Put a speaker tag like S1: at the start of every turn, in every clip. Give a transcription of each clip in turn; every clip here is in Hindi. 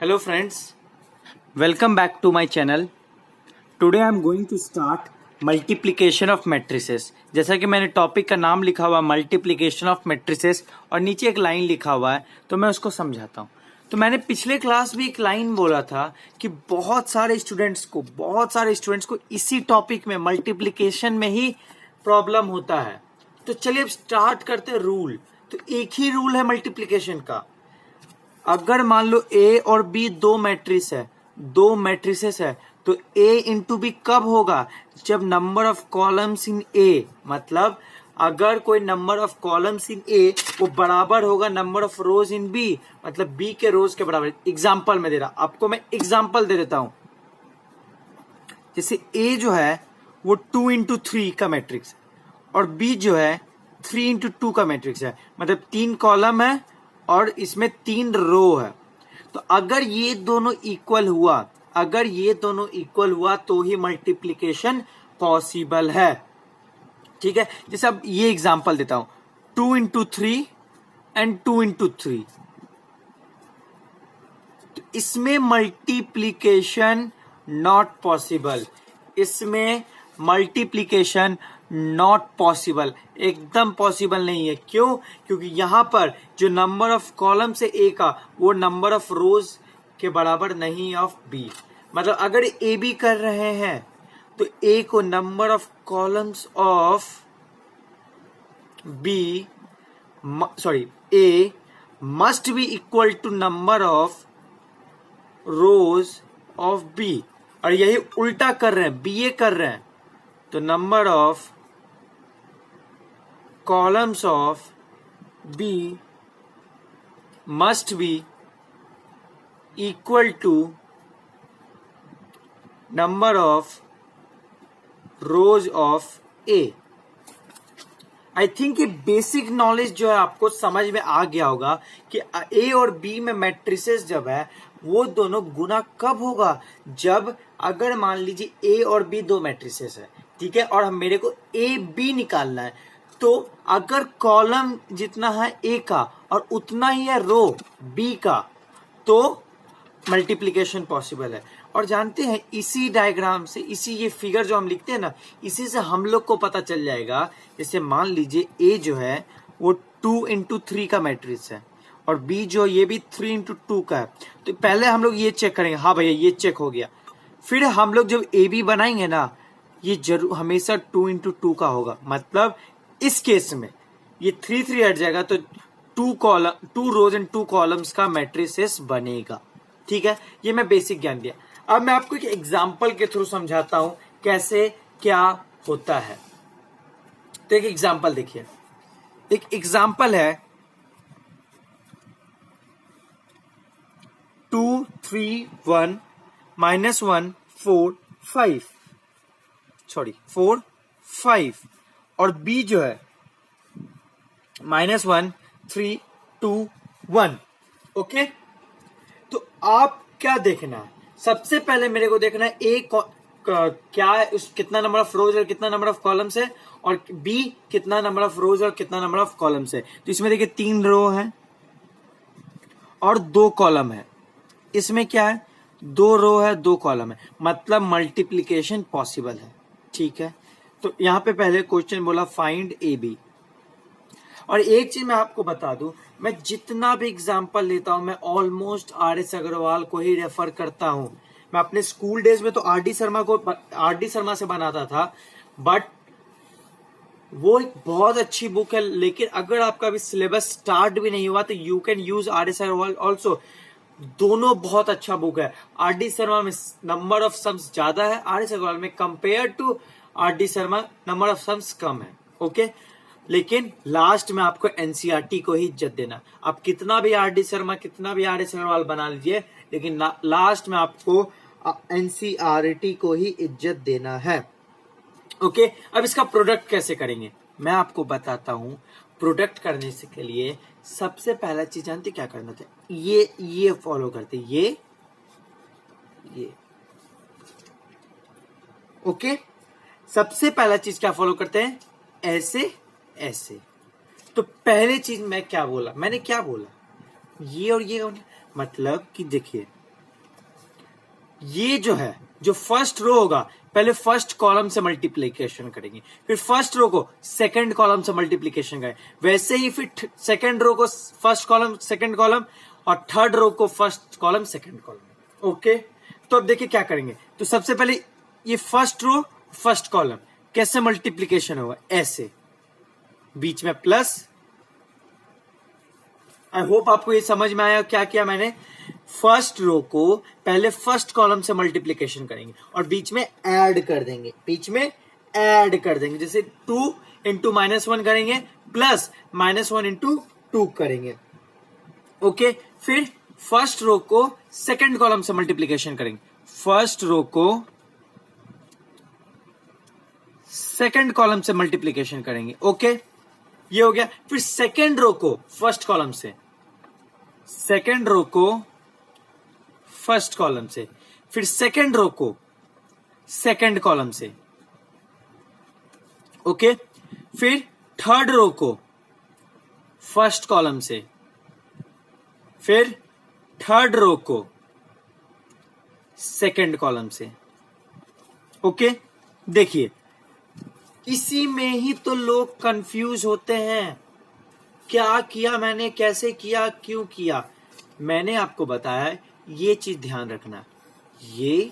S1: Hello friends, welcome back to my channel. Today I am going to start multiplication of matrices. जैसा कि मैंने टॉपिक का नाम लिखा हुआ मल्टीप्लिकेशन ऑफ मैट्रिसेस और नीचे एक लाइन लिखा हुआ है, तो मैं उसको समझाता हूँ। तो मैंने पिछले क्लास भी एक लाइन बोला था कि बहुत सारे स्टूडेंट्स को इसी टॉपिक में मल्टीप्लिकेशन में ही प्रॉब्लम होता है। तो चलिए अब स्टार्ट करते हैं रूल। तो एक ही रूल है मल्टीप्लिकेशन का। अगर मान लो ए और बी दो मैट्रिसेस है तो ए इंटू बी कब होगा? जब number of columns in A, मतलब अगर कोई number of columns in A वो बराबर होगा number of rows in B, मतलब बी के रोज के बराबर। एग्जांपल में दे रहा, आपको मैं एग्जांपल दे देता हूं। जैसे ए जो है वो 2 इंटू 3 का मैट्रिक्स है और बी जो है 3 इंटू 2 का मैट्रिक्स है, मतलब 3 कॉलम है और इसमें 3 रो है। तो अगर ये दोनों इक्वल हुआ तो ही मल्टीप्लिकेशन पॉसिबल है। ठीक है, जैसे अब ये एग्जांपल देता हूं, 2 इंटू 3 एंड 2 इंटू 3। तो इसमें मल्टीप्लिकेशन नॉट पॉसिबल, एकदम पॉसिबल नहीं है। क्यों? क्योंकि यहां पर जो नंबर ऑफ कॉलम से ए का वो नंबर ऑफ रोज के बराबर नहीं ऑफ बी। मतलब अगर ए बी कर रहे हैं तो ए को number of columns of B A must be equal to number of rows of B, और यही उल्टा कर रहे हैं, बी ए कर रहे हैं तो number of columns of B must be equal to number of rows of A। I think ये बेसिक नॉलेज जो है आपको समझ में आ गया होगा कि ए और बी में मैट्रिसेस जब है वो दोनों गुना कब होगा? जब अगर मान लीजिए ए और बी दो मैट्रिसेस है, ठीक है, और मेरे को ए बी निकालना है, तो अगर कॉलम जितना है ए का और उतना ही है रो बी का तो मल्टीप्लिकेशन पॉसिबल है। और जानते हैं इसी डायग्राम से, इसी ये फिगर जो हम लिखते हैं ना, इसी से हम लोग को पता चल जाएगा। जैसे मान लीजिए ए जो है वो 2 इंटू 3 का मैट्रिक्स है और बी जो ये भी 3 इंटू 2 का है। तो पहले हम लोग ये चेक करेंगे, हाँ भैया ये चेक हो गया। फिर हम लोग जब ए बी बनाएंगे ना, ये जरूर हमेशा 2 इंटू 2 का होगा। मतलब इस केस में ये 3 हट जाएगा तो 2 रोज एंड 2 कॉलम्स का मैट्रिसेस बनेगा। ठीक है, ये मैं बेसिक ज्ञान दिया। अब मैं आपको एक एग्जांपल के थ्रू समझाता हूं कैसे क्या होता है। तो एक एग्जांपल देखिए, एक एग्जांपल है 2 3 1 -1 4 5 4 5 और बी जो है -1 3 2 1। ओके, तो आप क्या देखना है? सबसे पहले मेरे को देखना है ए क्या है, उस कितना नंबर ऑफ रोज और कितना नंबर ऑफ कॉलम्स है, और बी कितना नंबर ऑफ रोज और कितना नंबर ऑफ कॉलम्स है। तो इसमें देखिए 3 रो है और 2 कॉलम है। इसमें क्या है, 2 रो है 2 कॉलम है, मतलब मल्टीप्लीकेशन पॉसिबल है। ठीक है, तो यहां पे पहले क्वेश्चन बोला फाइंड ए बी। और एक चीज मैं आपको बता दूं, मैं जितना भी एग्जांपल लेता हूं मैं ऑलमोस्ट आर एस अग्रवाल को ही रेफर करता हूं। मैं अपने स्कूल डेज में तो आर डी शर्मा से बनाता था, बट वो एक बहुत अच्छी बुक है। लेकिन अगर आपका अभी सिलेबस स्टार्ट भी नहीं हुआ तो you can use R S Aggarwal also. दोनों बहुत अच्छा बुक है। आर डी शर्मा में नंबर ऑफ सम्स ज्यादा है, आर एस अग्रवाल में compare to R D Sharma number of sums कम है। ओके, लेकिन लास्ट में आपको एनसीईआरटी को ही इज्जत देना। आप कितना भी आर डी शर्मा कितना भी आर एस अग्रवाल बना लीजिए, लेकिन लास्ट में आपको एनसीईआरटी को ही इज्जत देना है। ओके, अब इसका प्रोडक्ट कैसे करेंगे मैं आपको बताता हूं। प्रोडक्ट करने से के लिए सबसे पहला चीज जानते क्या करना था? ये फॉलो करते, ये ओके। सबसे पहला चीज क्या फॉलो करते हैं? ऐसे। तो पहले चीज मैं क्या बोला, मैंने क्या बोला, ये और ये मतलब कि देखिए ये जो है, जो फर्स्ट रो होगा, पहले फर्स्ट कॉलम से मल्टीप्लीकेशन करेंगे, फिर फर्स्ट रो को सेकंड कॉलम से मल्टीप्लीकेशन करेंगे, वैसे ही फिर सेकंड रो को फर्स्ट कॉलम सेकंड कॉलम, और थर्ड रो को first column second column. Okay, तो अब देखिए क्या करेंगे। तो सबसे पहले ये फर्स्ट रो फर्स्ट कॉलम कैसे मल्टीप्लीकेशन होगा, ऐसे बीच में प्लस। आई होप आपको ये समझ में आया क्या किया मैंने। फर्स्ट रो को पहले फर्स्ट कॉलम से मल्टीप्लीकेशन करेंगे और बीच में ऐड कर देंगे, बीच में ऐड कर देंगे, जैसे 2 इंटू -1 करेंगे प्लस -1 इंटू 2 करेंगे। ओके, फिर फर्स्ट रो को सेकंड कॉलम से मल्टीप्लीकेशन करेंगे, फर्स्ट रो को सेकंड कॉलम से मल्टीप्लीकेशन करेंगे। ओके, ये हो गया। फिर सेकंड रो को फर्स्ट कॉलम से, सेकंड रो को फर्स्ट कॉलम से, फिर सेकंड रो को सेकंड कॉलम से। ओके, फिर थर्ड रो को फर्स्ट कॉलम से, फिर थर्ड रो को सेकंड कॉलम से। ओके, देखिए इसी में ही तो लोग कंफ्यूज होते हैं, क्या किया मैंने, कैसे किया, क्यों किया। मैंने आपको बताया ये चीज ध्यान रखना, ये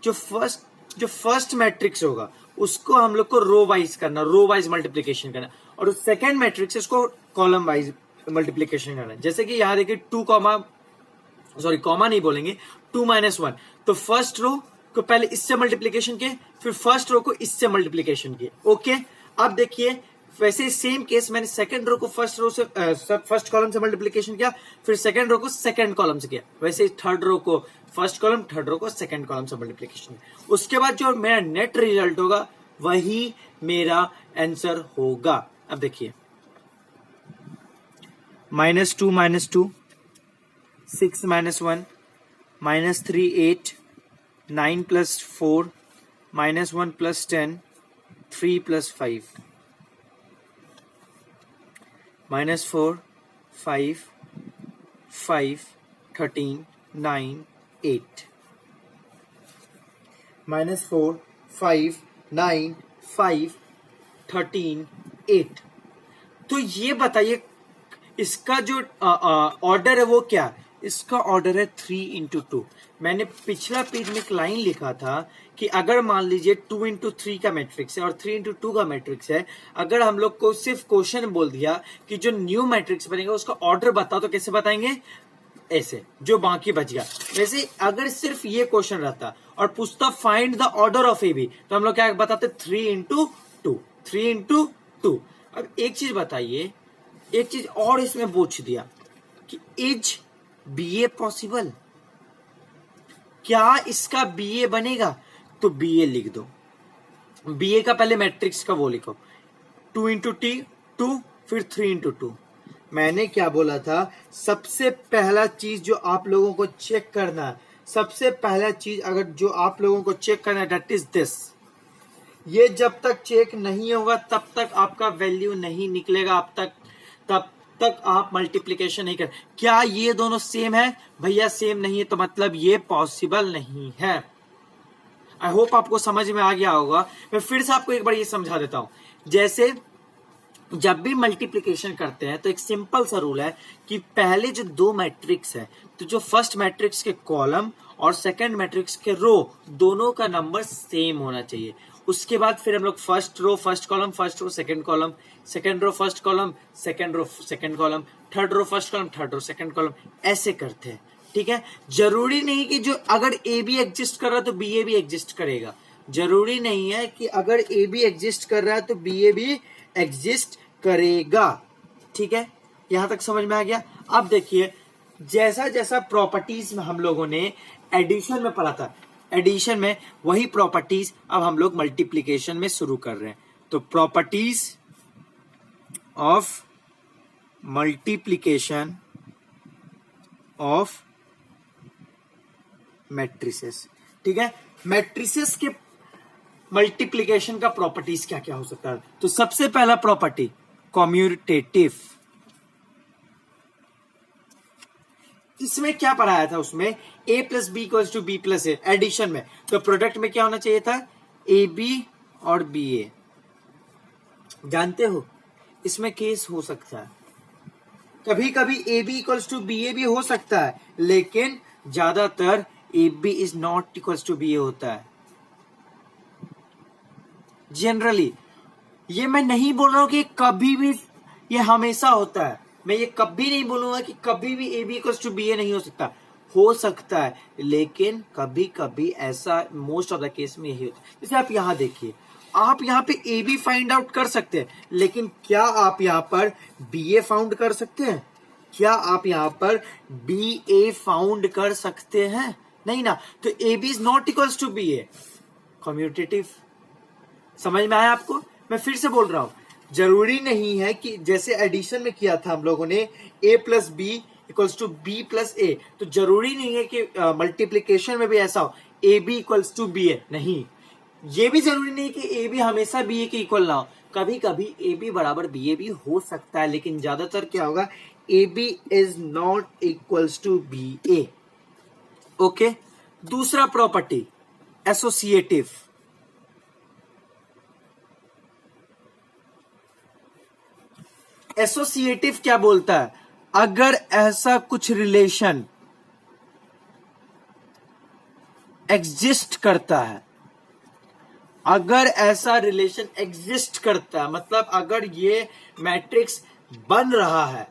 S1: जो फर्स्ट मैट्रिक्स होगा उसको हम लोग को रो वाइज करना, रो वाइज मल्टीप्लीकेशन करना, और सेकंड मैट्रिक्स उसको कॉलम वाइज मल्टीप्लीकेशन करना। जैसे कि यहां देखिए कॉमा नहीं बोलेंगे, 2 - 1, तो फर्स्ट रो को पहले इससे मल्टीप्लीकेशन किए, फिर फर्स्ट रो को इससे मल्टीप्लीकेशन किए। ओके, अब देखिए वैसे सेम केस मैंने सेकंड रो को फर्स्ट रो से फर्स्ट कॉलम से मल्टीप्लीकेशन किया, फिर सेकंड रो को सेकंड कॉलम से किया, वैसे ही थर्ड रो को फर्स्ट कॉलम, थर्ड रो को सेकंड कॉलम से मल्टीप्लीकेशन किया। उसके बाद जो मेरा नेट रिजल्ट होगा वही मेरा आंसर होगा। अब देखिए -2 - 2, 6 - 1, -3 8, 9 + 4, -1 + 10, 3 + 5, -4 5 5 13 9 8, -4 5 9 5 13 8। तो ये बताइए इसका जो ऑर्डर है वो क्या है? इसका ऑर्डर है 3 × 2। मैंने पिछला पेज में एक लाइन लिखा था कि अगर मान लीजिए 2 × 3 का मैट्रिक्स है और 3 × 2 का मैट्रिक्स है, अगर हम लोग को सिर्फ क्वेश्चन बोल दिया कि जो न्यू मैट्रिक्स बनेगा उसका ऑर्डर बताओ, तो कैसे बताएंगे? ऐसे, जो बाकी बच गया। वैसे अगर सिर्फ ये क्वेश्चन रहता और पूछता find the order of A B, तो हम लोग क्या बताते? 3 × 2, 3 × 2। अब एक चीज बताइए, एक चीज और इसमें पूछ दिया कि इज बीए पॉसिबल, क्या इसका बीए बनेगा? तो बीए लिख दो। बीए का पहले मैट्रिक्स का वो लिखो, 2 × 2, फिर 3 × 2। मैंने क्या बोला था? सबसे पहला चीज जो आप लोगों को चेक करना है, सबसे पहला चीज अगर जो आप लोगों को चेक करना है, दैट इज दिस। ये जब तक चेक नहीं होगा तब तक आपका वैल्यू नहीं निकलेगा, तब तक आप मल्टीप्लिकेशन नहीं कर। क्या ये दोनों सेम है? भैया सेम नहीं है, तो मतलब ये पॉसिबल नहीं है। आई होप आपको समझ में आ गया होगा। मैं फिर से आपको एक बार ये समझा देता हूं। जैसे जब भी मल्टीप्लिकेशन करते हैं तो एक सिंपल सा रूल है कि पहले जो दो मैट्रिक्स है, तो जो फर्स्ट मैट्रिक्स के कॉलम और सेकंड मैट्रिक्स के रो दोनों का नंबर सेम होना चाहिए। उसके बाद फिर हम लोग first row first column, first row second column, second row first column, second row second column, third row first column, third row second column, ऐसे करते हैं। ठीक है, जरूरी नहीं कि जो अगर ए बी एग्जिस्ट कर रहा है तो बी ए भी एग्जिस्ट करेगा। जरूरी नहीं है कि अगर ए बी एग्जिस्ट कर रहा है तो बी ए भी एग्जिस्ट करेगा। ठीक है, यहां तक समझ में आ गया। अब देखिए, जैसा जैसा प्रॉपर्टीज में हम लोगों ने एडिशन में पढ़ा था, एडिशन में वही प्रॉपर्टीज अब हम लोग मल्टीप्लिकेशन में शुरू कर रहे हैं। तो properties of multiplication of matrices. ठीक है, मैट्रिसेस के मल्टीप्लिकेशन का प्रॉपर्टीज क्या क्या हो सकता है? तो सबसे पहला प्रॉपर्टी कम्यूटेटिव। इसमें क्या पढ़ाया था उसमें, a plus B equals to B plus A, addition में। तो प्रोडक्ट में क्या होना चाहिए था, ए बी और बी ए। जानते हो इसमें केस हो सकता है, कभी कभी A B equals to B A भी हो सकता है, लेकिन ज्यादातर A B is not equals to B A होता है जनरली। ये मैं नहीं बोल रहा हूं कि कभी भी ये हमेशा होता है, मैं ये कभी नहीं बोलूंगा कि कभी भी A B equals to B A नहीं हो सकता है, लेकिन कभी कभी ऐसा मोस्ट ऑफ द केस में यही होता है। जैसे आप यहां देखिए, आप यहां पे ए बी फाइंड आउट कर सकते हैं, लेकिन क्या आप यहां पर बी ए फाउंड कर सकते हैं, क्या आप यहां पर बी ए फाउंड कर सकते हैं, नहीं ना। तो A B is not equals to B A, commutative. समझ में आया आपको, मैं फिर से बोल रहा हूं, जरूरी नहीं है कि जैसे एडिशन में किया था हम लोगों ने a plus B equals to B plus A, तो जरूरी नहीं है कि मल्टीप्लीकेशन में भी ऐसा हो A B equals to B A, नहीं। ये भी जरूरी नहीं कि ए बी हमेशा बी ए के इक्वल ना हो, कभी कभी ए बी बराबर बी ए भी हो सकता है, लेकिन ज्यादातर क्या होगा, A B is not equals to B A. Okay, दूसरा प्रॉपर्टी एसोसिएटिव। एसोसिएटिव क्या बोलता है, अगर ऐसा कुछ रिलेशन एग्जिस्ट करता है, अगर ऐसा रिलेशन एग्जिस्ट करता है, मतलब अगर ये मैट्रिक्स बन रहा है,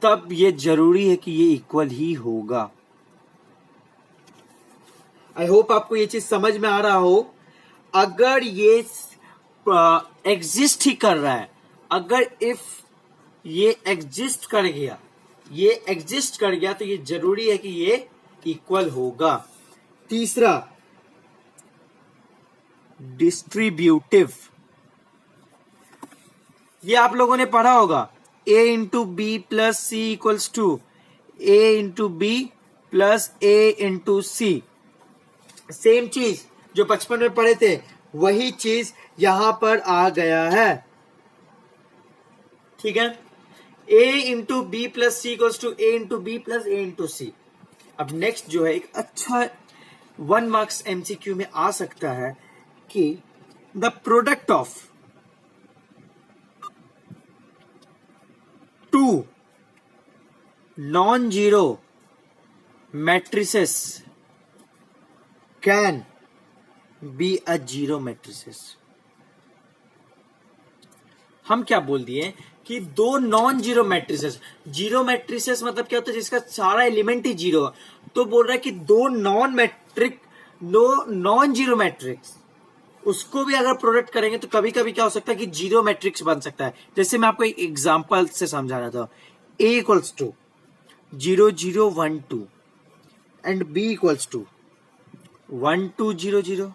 S1: तब ये जरूरी है कि ये इक्वल ही होगा। आई होप आपको ये चीज समझ में आ रहा हो। अगर ये एग्जिस्ट ही कर रहा है, अगर इफ ये एग्जिस्ट कर गया, ये एग्जिस्ट कर गया, तो ये जरूरी है कि ये इक्वल होगा। तीसरा डिस्ट्रीब्यूटिव, ये आप लोगों ने पढ़ा होगा, a into B plus C equals to a into B plus a into C. Same चीज जो बचपन में पढ़े थे, वही चीज यहां पर आ गया है, ठीक है। a into B plus C equals to a into B plus a into C. अब नेक्स्ट जो है, एक अच्छा 1 मार्क्स एमसीक्यू में आ सकता है कि the product of two non zero matrices can be a zero matrices. हम क्या बोल दिए कि दो non zero matrices, zero matrices मतलब क्या होता है, जिसका सारा एलिमेंट ही जीरो है। तो बोल रहा है कि दो नॉन जीरो मैट्रिक्स, उसको भी अगर प्रोडक्ट करेंगे तो कभी कभी क्या हो सकता है कि जीरो मैट्रिक्स बन सकता है। जैसे मैं आपको एक एग्जांपल से समझा रहा था, a equals to 0 0 1 2 and b equals to 1 2 0 0।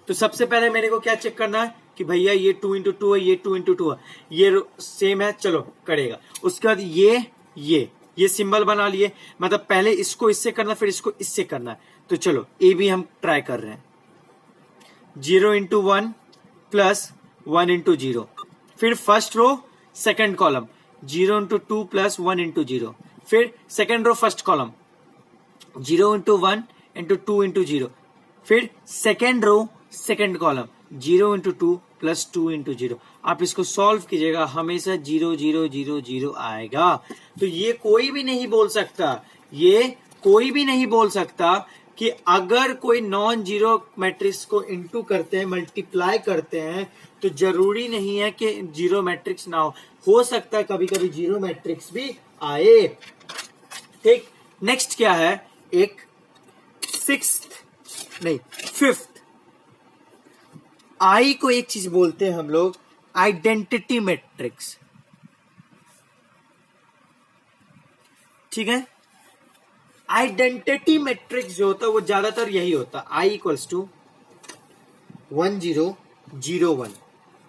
S1: तो सबसे पहले मेरे को क्या चेक करना है कि भैया ये 2 इंटू 2 है, ये 2 इंटू 2 है, ये सेम है, चलो करेगा। उसके बाद ये सिंबल बना लिए, मतलब पहले इसको इससे करना, फिर इसको इससे करना है। तो चलो ए भी हम ट्राई कर रहे हैं, 0 इंटू 1 प्लस 1 इंटू 0, फिर first row second column 0 into 2 plus 1 into 0, फिर second row first column 0 into 1 into 2 into 0, फिर second row second column 0 into 2 plus 2 into 0। आप इसको सॉल्व कीजिएगा, हमेशा 0 0 0 0 आएगा। तो ये कोई भी नहीं बोल सकता कि अगर कोई नॉन जीरो मैट्रिक्स को इंटू करते हैं, मल्टीप्लाई करते हैं, तो जरूरी नहीं है कि जीरो मैट्रिक्स ना हो सकता है कभी कभी जीरो मैट्रिक्स भी आए। ठीक, नेक्स्ट क्या है, एक फिफ्थ, आई को एक चीज बोलते हैं हम लोग आइडेंटिटी मैट्रिक्स, ठीक है। आइडेंटिटी मैट्रिक्स जो होता है वो ज्यादातर यही होता है, I equals to 1 0 0 1,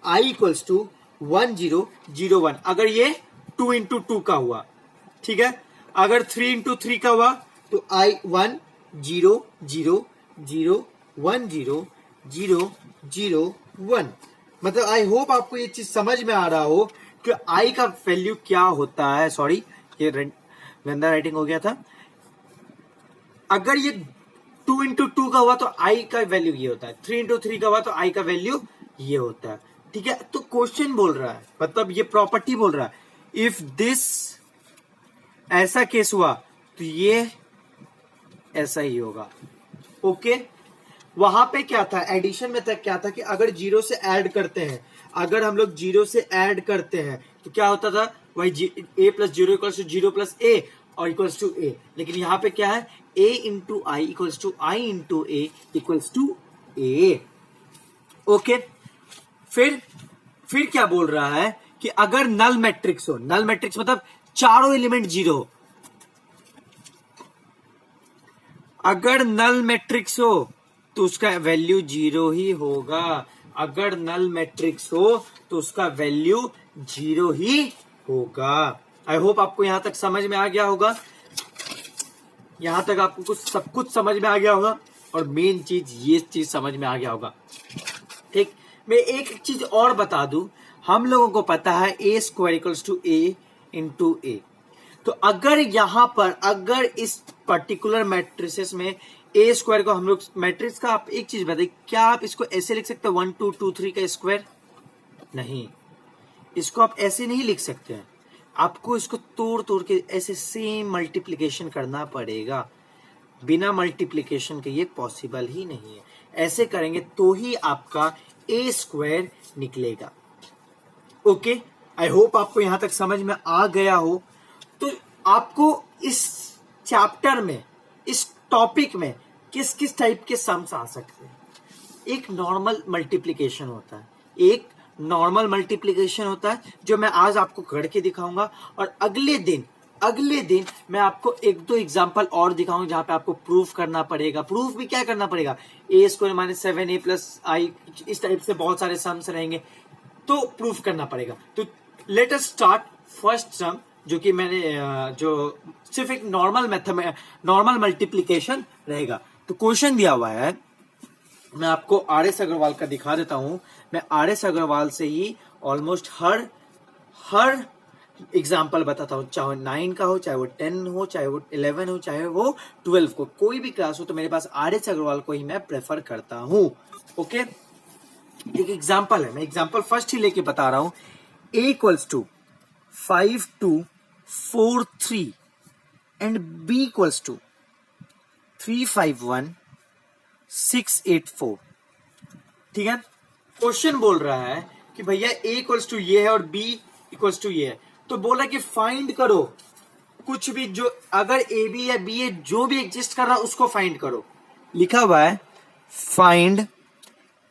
S1: I equals to 1 0 0 1। अगर ये 2 इंटू 2 का हुआ, ठीक है, अगर 3 इंटू 3 का हुआ तो आई 1 0 0 0 1 0 0 0 1। मतलब आई होप आपको ये चीज समझ में आ रहा हो कि आई का वैल्यू क्या होता है। सॉरी, ये गंदा राइटिंग हो गया था। अगर ये 2 into 2 का हुआ तो आई का वैल्यू ये होता है, 3 into 3 का हुआ तो आई का वैल्यू ये होता है। ठीक है, तो क्वेश्चन बोल रहा है, मतलब ये प्रॉपर्टी बोल रहा है, इफ दिस ऐसा केस हुआ तो ये ऐसा ही होगा। ओके, वहां पे क्या था, एडिशन में तक क्या था कि अगर जीरो से ऐड करते हैं, अगर हम लोग जीरो से ऐड करते हैं तो क्या होता था, वही a plus zero equals to zero plus A और इक्वल्स टू ए। लेकिन यहां पे क्या है, a into I equals to I into A equals to A. Okay, फिर क्या बोल रहा है कि अगर नल मैट्रिक्स हो, नल मैट्रिक्स मतलब चारों एलिमेंट जीरो हो, अगर नल मैट्रिक्स हो तो उसका वैल्यू जीरो ही होगा। अगर नल मैट्रिक्स हो तो उसका वैल्यू जीरो ही होगा। आई होप आपको यहां तक समझ में आ गया होगा, यहां तक आपको सब कुछ समझ में आ गया होगा, और मेन चीज ये चीज समझ में आ गया होगा। ठीक, मैं एक चीज और बता दूं, हम लोगों को पता है A square equals to A into A. तो अगर यहां पर, अगर इस पर्टिकुलर मैट्रिसेस में ए स्क्वायर को हम लोग, मैट्रिक्स का आप एक चीज बताइए, क्या आप इसको ऐसे लिख सकते हैं 1 2 2 3 का स्क्वायर? नहीं, इसको आप ऐसे नहीं लिख सकते हैं, आपको इसको तोड़ तोड़ के ऐसे सेम मल्टीप्लीकेशन करना पड़ेगा। बिना मल्टीप्लीकेशन के ये पॉसिबल ही नहीं है। ऐसे करेंगे तो ही आपका ए स्क्वायर निकलेगा। ओके, आई होप आपको यहां तक समझ में आ गया हो। तो आपको इस चैप्टर में, इस टॉपिक में किस किस टाइप के सम्स आ सकते हैं? एक नॉर्मल मल्टीप्लिकेशन होता है, एक नॉर्मल मल्टीप्लिकेशन होता है जो मैं आज आपको करके दिखाऊंगा, और अगले दिन मैं आपको एक दो एग्जांपल और दिखाऊंगा जहां पे आपको प्रूफ करना पड़ेगा। प्रूफ भी क्या करना पड़ेगा, ए स्क्वायर माइनस 7a प्लस आई, इस टाइप से बहुत सारे सम्स रहेंगे तो प्रूफ करना पड़ेगा। तो लेट अस स्टार्ट फर्स्ट सम, जो कि मैंने जो सिर्फ एक नॉर्मल मेथड में नॉर्मल मल्टीप्लिकेशन रहेगा। तो क्वेश्चन दिया हुआ है, मैं आपको आर एस अग्रवाल का दिखा देता हूं। मैं आर एस अग्रवाल से ही ऑलमोस्ट हर एग्जाम्पल बताता हूं, चाहे 9 का हो, चाहे वो 10 हो, चाहे वो 11 हो, चाहे वो 12 को, कोई भी क्लास हो, तो मेरे पास आर एस अग्रवाल को ही मैं प्रेफर करता हूं। ओके, एक एग्जाम्पल है, मैं एग्जाम्पल फर्स्ट ही लेके बता रहा हूं। A equals to 5 2 4 3 and B equals to 3 5 1 6 8 4। ठीक है, क्वेश्चन बोल रहा है कि भैया ए इक्वल्स टू ये है और बी इक्वल्स टू ये है, तो बोला कि फाइंड करो कुछ भी, जो अगर ए बी या बी ए जो भी एग्जिस्ट कर रहा है उसको फाइंड करो। लिखा हुआ है फाइंड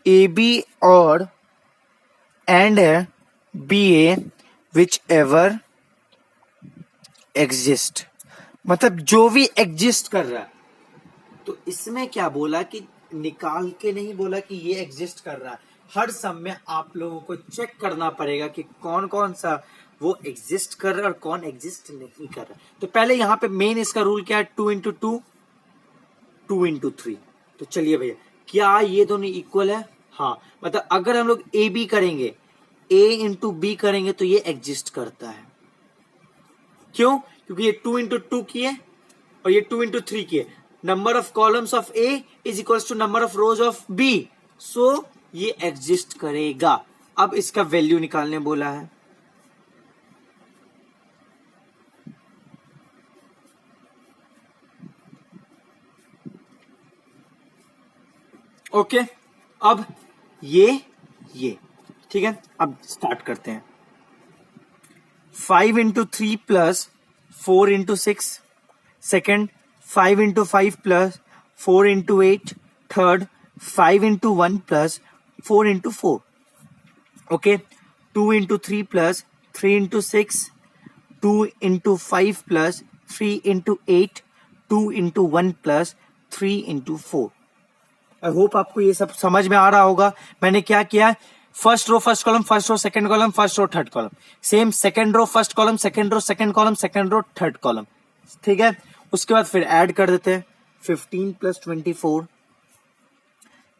S1: ए बी और and B A whichever exist, मतलब जो भी एग्जिस्ट कर रहा है। तो इसमें क्या बोला कि निकाल के नहीं बोला कि ये एग्जिस्ट कर रहा है, हर सम में आप लोगों को चेक करना पड़ेगा कि कौन कौन सा वो एग्जिस्ट कर रहा है और कौन एग्जिस्ट नहीं कर रहा है। तो पहले यहां पे मेन इसका रूल क्या है, 2 into 2 2 into 3। तो चलिए भैया, क्या ये दोनों इक्वल है? हाँ, मतलब अगर हम लोग ए बी करेंगे, ए इंटू बी करेंगे तो ये एग्जिस्ट करता है। क्यों? क्योंकि ये 2 into 2 की है और ये 2 into 3 की है। Number of columns of A is equals to number of rows of B, so ये एग्जिस्ट करेगा। अब इसका वैल्यू निकालने बोला है। ओके, अब ये ठीक है, अब स्टार्ट करते हैं। 5 into 3 plus 4 into 6, second 5 into 5 plus 4 into 8, third 5 into 1 plus 4 into 4। Okay, 2 into 3 plus 3 into 6, 2 into 5 plus 3 into 8, 2 into 1 plus 3 into 4। I hope आपको ये सब समझ में आ रहा होगा। मैंने क्या किया, first row first column, first row second column, first row third column, same second row first column, second row second column, second row third column. ठीक है, उसके बाद फिर ऐड कर देते हैं। 15 plus 24,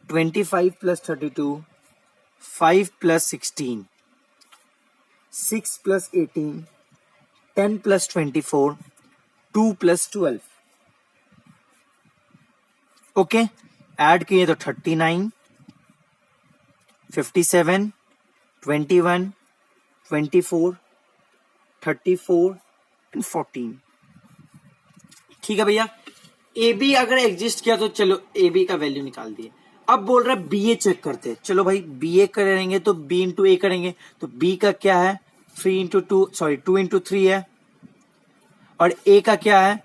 S1: 25 plus 32, 5 plus 16, 6 plus 18, 10 plus 24, 2 plus 12। Okay, add किए तो 39, 57, 21, 24, 34 एंड 14। ठीक है भैया, ए बी अगर एग्जिस्ट किया तो चलो ए बी का वैल्यू निकाल दिए। अब बोल रहा है बी ए चेक करते हैं। चलो भाई बी ए करेंगे तो बी इंटू ए करेंगे, तो बी का क्या है 2 इंटू 3 है, और ए का क्या है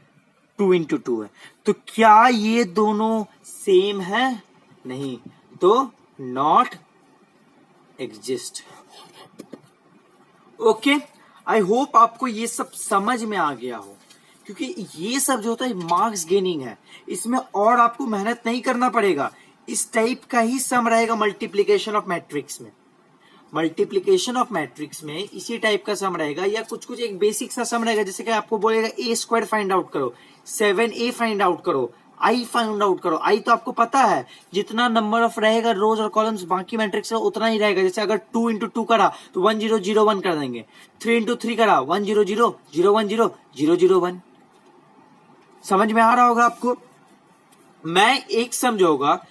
S1: 2 इंटू 2 है। तो क्या ये दोनों सेम है? नहीं, तो not exist. Okay, I hope आपको ये सब समझ में आ गया हो, क्योंकि ये सब जो होता है मार्क्स गेनिंग है, इसमें और आपको मेहनत नहीं करना पड़ेगा। इस टाइप का ही सम रहेगा मल्टीप्लीकेशन ऑफ मैट्रिक्स में। मल्टीप्लीकेशन ऑफ मैट्रिक्स में इसी टाइप का सम रहेगा, या कुछ कुछ एक बेसिक सा सम रहेगा, जैसे कि आपको बोलेगा ए स्क्वायर फाइंड आउट करो, 7a फाइंड आउट करो, आई फाइंड आउट करो। आई तो आपको पता है, जितना नंबर ऑफ रहेगा रोज और कॉलम्स बाकी मैट्रिक्स उतना ही रहेगा। जैसे अगर 2 इंटू 2 करा तो 1001 कर देंगे, 3 इंटू 3 करा 100 010 001। समझ में आ रहा होगा आपको। मैं एक सम जो होगा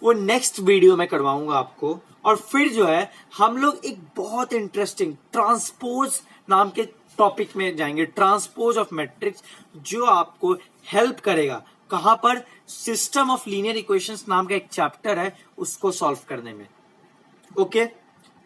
S1: वो नेक्स्ट वीडियो में करवाऊंगा आपको, और फिर जो है हम लोग एक बहुत इंटरेस्टिंग ट्रांसपोज नाम के टॉपिक में जाएंगे, ट्रांसपोज ऑफ मैट्रिक्स, जो आपको हेल्प करेगा कहां पर, सिस्टम ऑफ लीनियर इक्वेशंस नाम का एक चैप्टर है उसको सॉल्व करने में। ओके,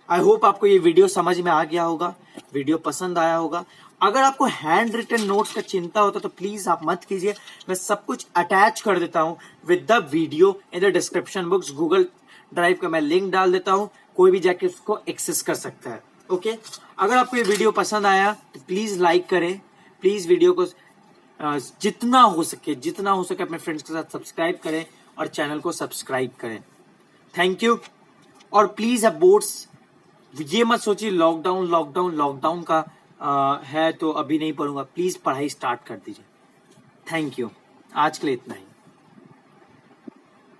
S1: आई होप आपको ये वीडियो समझ में आ गया होगा, वीडियो पसंद आया होगा। अगर आपको हैंड रिटन नोट्स का चिंता होता तो प्लीज आप मत कीजिए, मैं सब कुछ अटैच कर देता हूं with the video in the description box. Google drive का मैं लिंक डाल देता हूं, कोई भी जाके उसको एक्सेस कर सकता है। ओके, अगर आपको ये वीडियो पसंद आया तो प्लीज लाइक करें, प्लीज वीडियो को जितना हो सके अपने फ्रेंड्स के साथ सब्सक्राइब करें, और चैनल को सब्सक्राइब करें। Thank you. और प्लीज अब बोर्ड्स ये मत सोचिए लॉकडाउन का है तो अभी नहीं पढ़ूंगा, प्लीज पढ़ाई स्टार्ट कर दीजिए। थैंक यू, आज के लिए इतना ही।